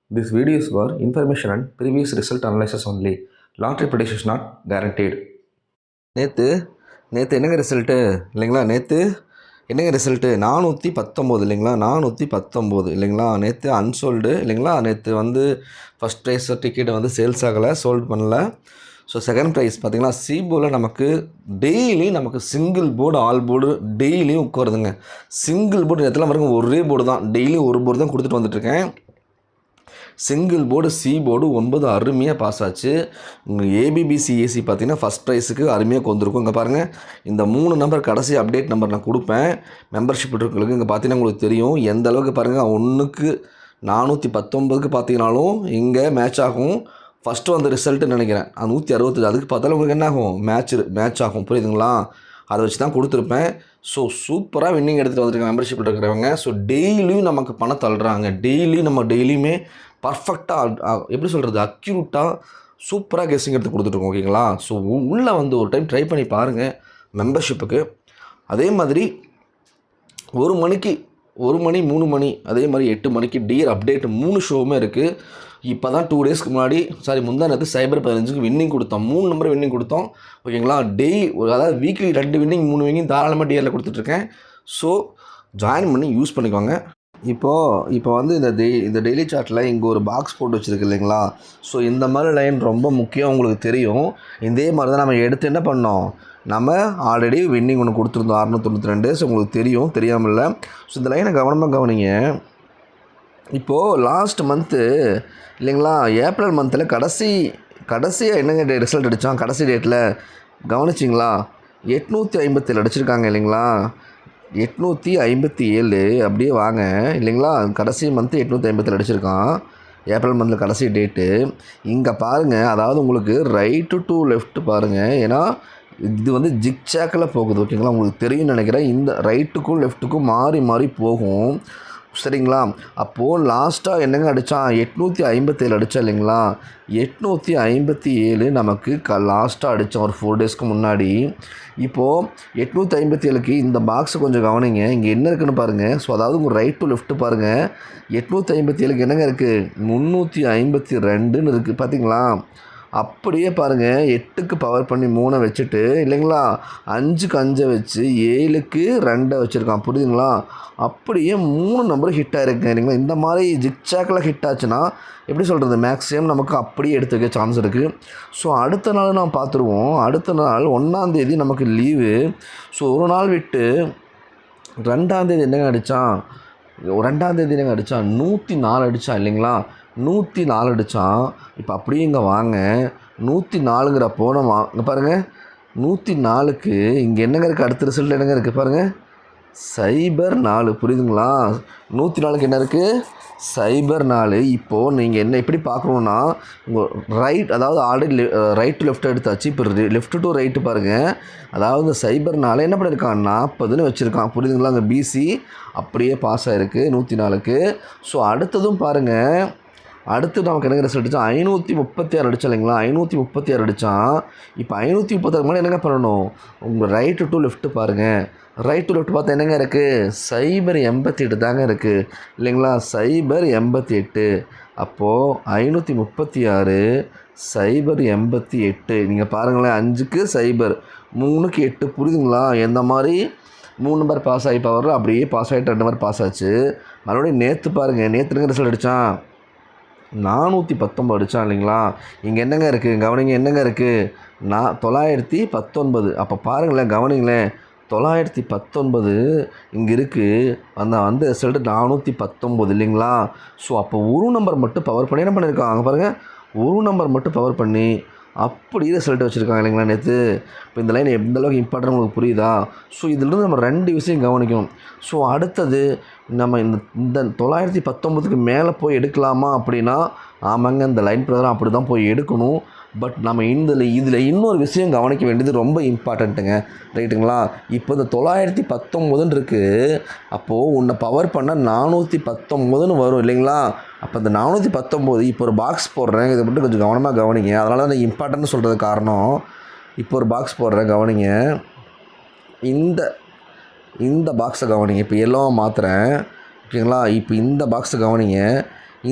This video is for information and previous result analysis only. Lottery prediction is not guaranteed. நேற்று நேற்று என்னங்க result இல்லைங்களா? நேற்று என்னங்க ரிசல்ட்டு 419 இல்லைங்களா? 419 இல்லைங்களா? நேற்று அன்சோல்டு இல்லைங்களா? நேற்று வந்து ஃபஸ்ட் ப்ரைஸ் டிக்கெட் வந்து சேல்ஸ் ஆகலை, சோல்டு பண்ணல. ஸோ செகண்ட் ப்ரைஸ் பார்த்திங்கன்னா சிபோவில் நமக்கு டெய்லி நமக்கு சிங்கிள் போர்டு ஆல் போர்டு டெய்லியும் உட்காருதுங்க. சிங்கிள் போர்டு நேற்றுலாம் பாருங்க ஒரே போர்டு தான், டெய்லி ஒரு போர்டு தான் கொடுத்துட்டு வந்துட்டுருக்கேன். சிங்கிள் போர்டு சி போர்டு 9 அருமையாக பாஸ் ஆச்சு. ஏபிபிசிஏசி பார்த்தீங்கன்னா ஃபஸ்ட் ப்ரைஸுக்கு அருமையாக கொண்டிருக்கும். இங்கே பாருங்கள், இந்த 3 நம்பர் கடைசி அப்டேட் நம்பர் நான் கொடுப்பேன் மெம்பர்ஷிப் இருக்கிறவங்களுக்கு. இங்கே பார்த்தீங்கன்னா உங்களுக்கு தெரியும் எந்த அளவுக்கு பாருங்கள். 1க்கு 419க்கு பார்த்தீங்கன்னாலும் இங்கே மேட்ச் ஆகும். ஃபஸ்ட்டு வந்த ரிசல்ட்டுன்னு நினைக்கிறேன் 165, அதுக்கு பார்த்தாலும் உங்களுக்கு என்ன ஆகும், மேட்ச் ஆகும். புரியுதுங்களா? அதை வச்சு தான் கொடுத்துருப்பேன். ஸோ சூப்பராக வின்னிங் எடுத்துகிட்டு வந்துருக்கேன் மெம்பர்ஷிப்பில் இருக்கிறவங்க. ஸோ டெய்லியும் நமக்கு பணம் தள்ளுறாங்க. டெய்லியுமே பர்ஃபெக்டாக எப்படி சொல்கிறது, அக்யூரேட்டாக சூப்பராக கெஸ்ஸிங் எடுத்து கொடுத்துட்ருக்கோம். ஓகேங்களா? ஸோ உள்ளே வந்து ஒரு டைம் ட்ரை பண்ணி பாருங்கள் மெம்பர்ஷிப்புக்கு. அதே மாதிரி 1 மணிக்கு 1 மணி 3 மணி அதே மாதிரி 8 மணிக்கு டியர் அப்டேட் 3 ஷோவுமே இருக்குது. இப்போ தான் 2 டேஸ்க்கு முன்னாடி முந்தா நேரத்து சைபர் 15க்கு வின்னிங் கொடுத்தோம். 3 நம்பர் வின்னிங் கொடுத்தோம். ஓகேங்களா? அதாவது வீக்லி 2 வின்னிங் 3 வின்னிங் தாராளமாக டியரில் கொடுத்துட்ருக்கேன். ஸோ ஜாயின் பண்ணி யூஸ் பண்ணிக்கோங்க. இப்போ வந்து இந்த டெய்லி சார்ட்டில் இங்கே ஒரு பாக்ஸ் போட்டு வச்சுருக்கு இல்லைங்களா? ஸோ இந்த மாதிரி லைன் ரொம்ப முக்கியம், உங்களுக்கு தெரியும். இதே மாதிரி தான் நம்ம எடுத்து என்ன பண்ணோம், நம்ம ஆல்ரெடி வின்னிங் ஒன்று கொடுத்துருந்தோம் 692. ஸோ உங்களுக்கு தெரியும், தெரியாமல் இல்லை. ஸோ இந்த லைனை கவனமாக கவனிங்க. இப்போது லாஸ்ட் மந்த்து இல்லைங்களா, ஏப்ரல் மந்தில் கடைசியாக என்னங்க ரிசல்ட் அடித்தான் கடைசி டேட்டில் கவனிச்சிங்களா? 857 அடிச்சிருக்காங்க இல்லைங்களா? 857 அப்படியே வாங்க இல்லைங்களா? கடைசி மந்த்து 857 அடிச்சிருக்கான், ஏப்ரல் மந்தில் கடைசி டேட்டு. இங்கே பாருங்கள், அதாவது உங்களுக்கு ரைட்டு டு லெஃப்ட் பாருங்கள். ஏன்னா இது வந்து ஜிக்சாக்கில் போகுது. ஓகேங்களா? உங்களுக்கு தெரியும்னு நினைக்கிறேன். இந்த ரைட்டுக்கும் லெஃப்ட்டுக்கும் மாறி மாறி போகும். சரிங்களா? அப்போது லாஸ்ட்டாக என்னங்க அடித்தான், 857 அடித்தா இல்லைங்களா? 857 நமக்கு லாஸ்ட்டாக அடித்தான் ஒரு 4 டேஸ்க்கு முன்னாடி. இப்போது 857க்கு இந்த பாக்ஸை கொஞ்சம் கவனிங்க. இங்கே என்ன இருக்குதுன்னு பாருங்கள். ஸோ அதாவது உங்கள் ரைட் டு லெஃப்ட்டு பாருங்கள். 857க்கு என்னங்க இருக்குது, 352ன்னு இருக்குது. பார்த்தீங்களா? அப்படியே பாருங்கள், 8க்கு பவர் பண்ணி 3 வச்சுட்டு இல்லைங்களா, 5க்கு 5 வச்சு 7க்கு 2 வச்சுருக்கான். புரியுதுங்களா? அப்படியே 3 நம்பரும் ஹிட் ஆகிருக்கு இல்லைங்களா? இந்த மாதிரி ஜிக்சாக்கில் ஹிட் ஆச்சுன்னா எப்படி சொல்கிறது, மேக்ஸிமம் நமக்கு அப்படியே எடுத்துக்க சான்ஸ் இருக்குது. ஸோ அடுத்த நாள் நாம் பார்த்துருவோம். அடுத்த நாள் 1ஆம் தேதி நமக்கு லீவு. ஸோ ஒரு நாள் விட்டு 2ஆம் தேதி என்னங்க அடித்தான், 2ஆம் தேதி என்னங்க அடித்தான், 104 அடித்தான் இல்லைங்களா? 104 அடித்தான். இப்போ அப்படியே இங்கே வாங்க, 104ங்கிறப்போ நம்ம இங்கே பாருங்கள், 104க்கு இங்கே என்னங்க இருக்குது, அடுத்த ரிசல்ட் என்னங்க இருக்குது பாருங்கள், சைபர் 4. புரியுதுங்களா? 104க்கு என்ன இருக்குது, சைபர் 4. இப்போது நீங்கள் என்ன எப்படி பார்க்கணுன்னா, உங்கள் ரைட் அதாவது ஆல்ரெடி ரைட் டு லெஃப்ட் எடுத்தாச்சு. இப்போ லெஃப்ட் டு ரைட்டு பாருங்கள். அதாவது இந்த சைபர் 4 என்ன பண்ணியிருக்கான், 40ன்னு வச்சுருக்கான். புரியுதுங்களா? அங்கே பிசி அப்படியே பாஸ் ஆகிருக்கு 104க்கு. ஸோ அடுத்ததும் பாருங்கள், அடுத்து நமக்கு என்னங்க ரிசல்ட் அடித்தான், 536 அடித்தா இல்லைங்களா? 536 அடித்தான். இப்போ 536 மேலே என்னங்க பண்ணணும், உங்கள் ரைட்டு டு லெஃப்ட்டு பாருங்கள். ரைட் டு லெஃப்ட் பார்த்தா என்னங்க இருக்குது, சைபர் 88 தாங்க இருக்குது இல்லைங்களா? சைபர் 88. அப்போது 536 சைபர் 88. நீங்கள் பாருங்களேன், 5க்கு சைபர் 3க்கு 8. புரியுதுங்களா? எந்த மாதிரி 3 நம்பர் பாஸ் ஆகி பவர் அப்படியே பாஸ் ஆகிட்டு 2 நம்பர் பாஸ் ஆச்சு. மறுபடியும் நேற்று பாருங்கள், நேற்று ரிசல்ட் அடித்தான் 419 அடித்தான் இல்லைங்களா? இங்கே என்னங்க இருக்குது கவனிங்க, என்னங்க இருக்குது, 919. அப்போ பாருங்களேன், கவனிங்களேன், 919 இங்கே இருக்குது. அந்த ரிசல்ட்டு 419 இல்லைங்களா? ஸோ அப்போ ஒரு நம்பர் மட்டும் பவர் பண்ணி என்ன பண்ணியிருக்காங்க, அங்கே பாருங்கள், ஒரு நம்பர் மட்டும் பவர் பண்ணி அப்படியே ரிசல்ட் வச்சுருக்காங்க இல்லைங்களா நேற்று. இப்போ இந்த லைன் எந்தளவுக்கு இம்பார்ட்டன் உங்களுக்கு புரியுதா? ஸோ இதிலிருந்து நம்ம 2 விஷயம் கவனிக்கணும். ஸோ அடுத்தது நம்ம இந்த 919க்கு மேலே போய் எடுக்கலாமா அப்படின்னா, ஆமாங்க, இந்த லைன் பிரகாரம் அப்படி தான் போய் எடுக்கணும். பட் நம்ம இதில் இன்னொரு விஷயம் கவனிக்க வேண்டியது ரொம்ப இம்பார்ட்டண்ட்டுங்க. ரைட்டுங்களா? இப்போ இந்த 919 இருக்குது. அப்போது உன்னை பவர் பண்ண 419ன்னு வரும் இல்லைங்களா? அப்போ இந்த 419 இப்போ ஒரு பாக்ஸ் போடுறேன், இதை மட்டும் கொஞ்சம் கவனமாக கவனிங்க. அதனால தான் நான் இம்பார்ட்டன்ட்னு சொல்கிறது காரணம். இப்போ ஒரு பாக்ஸ் போடுறேன், கவனிங்க. இந்த பாக்ஸை கவனிங்க. இப்போ எல்லோவா மாற்றுறேன். ஓகேங்களா? இப்போ இந்த பாக்ஸை கவனிங்க.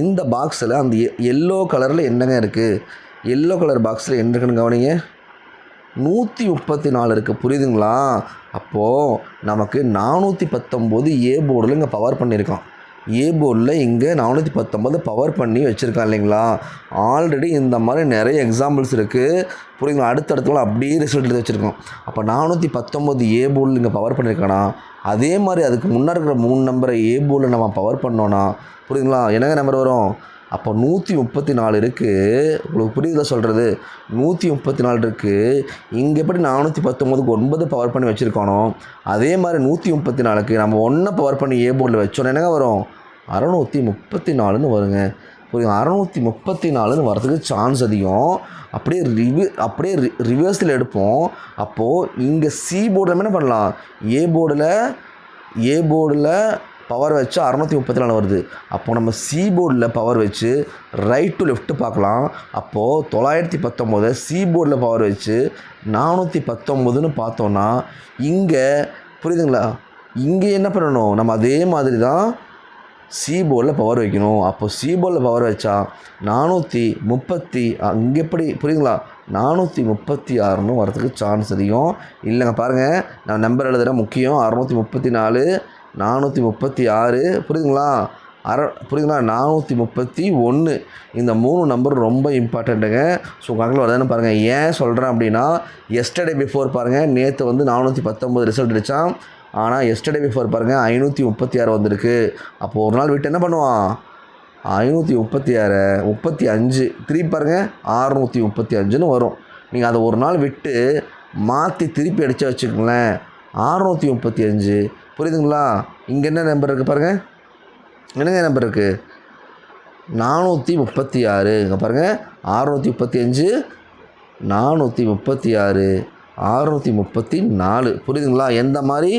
இந்த பாக்ஸில் அந்த எல்லோ கலரில் என்னங்க இருக்குது, எல்லோ கலர் பாக்ஸில் என்ன இருக்குன்னு கவனிங்க, 134 இருக்குது. புரியுதுங்களா? அப்போது நமக்கு 419 ஏ போர்டில் இங்கே பவர் பண்ணியிருக்கான். ஏ போர்டில் இங்கே 419 பவர் பண்ணி வச்சுருக்கான் இல்லைங்களா? ஆல்ரெடி இந்த மாதிரி நிறைய எக்ஸாம்பிள்ஸ் இருக்குது. புரியுதுங்களா? அடுத்தடுத்துலாம் அப்படியே ரிசல்ட் எடுத்து வச்சுருக்கோம். அப்போ 419 ஏ போர்டில் இங்கே பவர் பண்ணியிருக்கானா, அதே மாதிரி அதுக்கு முன்னாடி இருக்கிற 3 நம்பரை ஏ போர்டில் நம்ம பவர் பண்ணோன்னா, புரியுதுங்களா, என்னங்க நம்பர் வரும்? அப்போ 134 இருக்குது. உங்களுக்கு புரியுதா சொல்கிறது? 134 இருக்குது. இங்கே எப்படி 419க்கு 9 பவர் பண்ணி வச்சுருக்கானோ, அதே மாதிரி 134க்கு நம்ம 1 பவர் பண்ணி ஏ போர்டில் வச்சோன்னா என்னங்க வரும்? 634ன்னு வருங்க. புரியுது? 634ன்னு வரதுக்கு சான்ஸ் அதிகம். அப்படியே ரிவர்ஸில் எடுப்போம். அப்போது இங்கே சி போர்டில் என்ன பண்ணலாம், ஏ போர்டில் பவர் வச்சு 634 வருது. அப்போது நம்ம சி போர்டில் பவர் வச்சு ரைட் டு லெஃப்ட்டு பார்க்கலாம். அப்போது 919 சி போர்டில் பவர் வச்சு 419ன்னு பார்த்தோன்னா, இங்கே புரியுதுங்களா, இங்கே என்ன பண்ணணும், நம்ம அதே மாதிரி தான் சி போர்டில் பவர் வைக்கணும். அப்போ சி போர்டில் பவர் வச்சா 430, இங்கே எப்படி புரியுதுங்களா, 436ன்னு வரதுக்கு சான்ஸ் அதிகம். இல்லைங்க பாருங்கள், நான் நம்பர் எழுதுகிறேன், முக்கியம். 634, 436, புரியுதுங்களா, புரியுதுங்களா, 431, இந்த 3 நம்பர் ரொம்ப இம்பார்ட்டண்ட்டுங்க. ஸோ கணக்கில் வருதுன்னு பாருங்கள். ஏன் சொல்கிறேன் அப்படின்னா, எஸ்டர்டே பிஃபோர் பாருங்கள், நேற்று வந்து 419 ரிசல்ட் அடித்தான். ஆனால் எஸ்டர்டே பிஃபோர் பாருங்கள் 536 வந்திருக்கு. அப்போது ஒரு நாள் விட்டு என்ன பண்ணுவான், 536, 35 திருப்பி பாருங்கள் 635ன்னு வரும். நீங்கள் அதை ஒரு நாள் விட்டு மாற்றி திருப்பி அடித்து வச்சுக்கோங்களேன், 635. புரியுதுங்களா? இங்கே என்ன நம்பர் இருக்குது பாருங்கள், என்னங்க நம்பர் இருக்குது, 436. இங்கே பாருங்கள் 635, 436, 634. புரியுதுங்களா? எந்த மாதிரி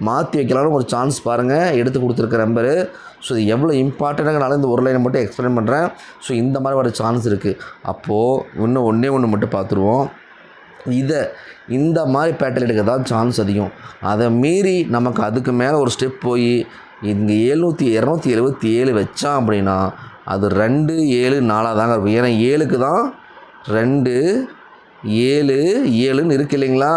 மாற்றி வைக்கலாம்னு ஒரு சான்ஸ் பாருங்கள், எடுத்து கொடுத்துருக்க நம்பரு. ஸோ இது எவ்வளோ இம்பார்ட்டண்ட்டாக இந்த ஒரு லைனை மட்டும் எக்ஸ்பிளைன் பண்ணுறேன். ஸோ இந்த மாதிரி வர சான்ஸ் இருக்குது. அப்போது இன்னும் ஒன்று மட்டும் பார்த்துருவோம். இந்த மாதிரி பேட்டர்ன் எடுக்க தான் சான்ஸ் அதிகம். அதை மீறி நமக்கு அதுக்கு மேலே ஒரு ஸ்டெப் போய் இங்கே 277 வச்சான் அப்படின்னா அது 2, 7, 4 தாங்க இருக்கும். ஏன்னா 7க்கு தான் 2, 7, 7ன்னு இருக்குது இல்லைங்களா?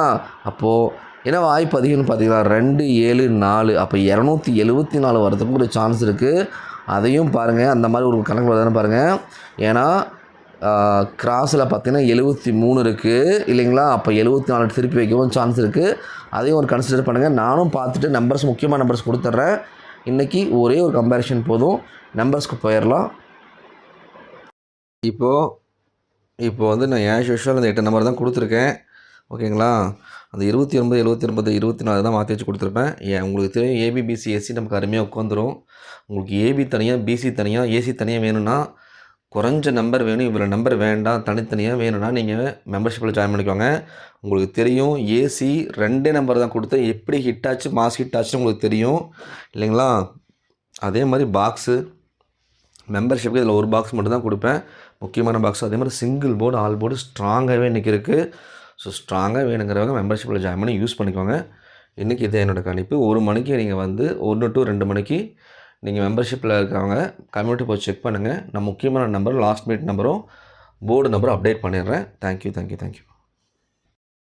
அப்போது என்ன வாய்ப்பு அதிகம்னு பார்த்தீங்கன்னா 2, 7, 4. அப்போ 274 வரதுக்கு ஒரு சான்ஸ் இருக்குது. அதையும் பாருங்கள், அந்த மாதிரி ஒரு கணக்கு வருதானு பாருங்கள். ஏன்னா கிராஸில் பார்த்தீங்கன்னா 73 இருக்குது இல்லைங்களா? அப்போ 74 திருப்பி வைக்கவும் சான்ஸ் இருக்குது. அதையும் ஒரு கன்சிடர் பண்ணுங்கள். நானும் பார்த்துட்டு நம்பர்ஸ், முக்கியமான நம்பர்ஸ் கொடுத்துட்றேன். இன்றைக்கி ஒரே ஒரு கம்பேரிஷன் போதும், நம்பர்ஸ்க்கு போயிடலாம். இப்போது வந்து நான் ஆஸ் யூஷுவல் அந்த 8 நம்பர் தான் கொடுத்துருக்கேன். ஓகேங்களா? அந்த 29, 79, 24 தான் மாற்றி வச்சு கொடுத்துருப்பேன். உங்களுக்கு தெரியும் ஏபி, பிசி, எஸ்சி நமக்கு அருமையாக உட்காந்துரும். உங்களுக்கு ஏபி தனியாக, பிசி தனியாக, ஏசி தனியாக வேணும்னா குறைஞ்ச நம்பர் வேணும், இவ்வளோ நம்பர் வேண்டாம், தனித்தனியாக வேணும்னா நீங்கள் மெம்பர்ஷிப்பில் ஜாயின் பண்ணிக்கோங்க. உங்களுக்கு தெரியும் ஏசி 2 நம்பர் தான் கொடுத்து எப்படி ஹிட் ஆச்சு, மாஸ் ஹிட் ஆச்சுன்னு உங்களுக்கு தெரியும் இல்லைங்களா? அதே மாதிரி பாக்ஸு மெம்பர்ஷிப்புக்கு இதில் ஒரு பாக்ஸ் மட்டும் தான் கொடுப்பேன், முக்கியமான பாக்ஸ். அதே மாதிரி சிங்கிள் போர்டு, ஆல் போர்டு ஸ்ட்ராங்காகவே இன்றைக்கி இருக்குது. ஸோ ஸ்ட்ராங்காக வேணுங்கிறவங்க மெம்பர்ஷிப்பில் ஜாயின் பண்ணி யூஸ் பண்ணிக்கோங்க. இன்றைக்கி இதே என்னோடய கணிப்பு. 1 மணிக்கு நீங்கள் வந்து 1 to 2 மணிக்கு நீங்கள் மெம்பர்ஷிப்பில் இருக்கிறவங்க கம்யூனிட்டி போய் செக் பண்ணுங்கள். நான் முக்கியமான நம்பர், லாஸ்ட் மினிட் நம்பரும் போர்டு நம்பரும் அப்டேட் பண்ணிடுறேன். தேங்க்யூ.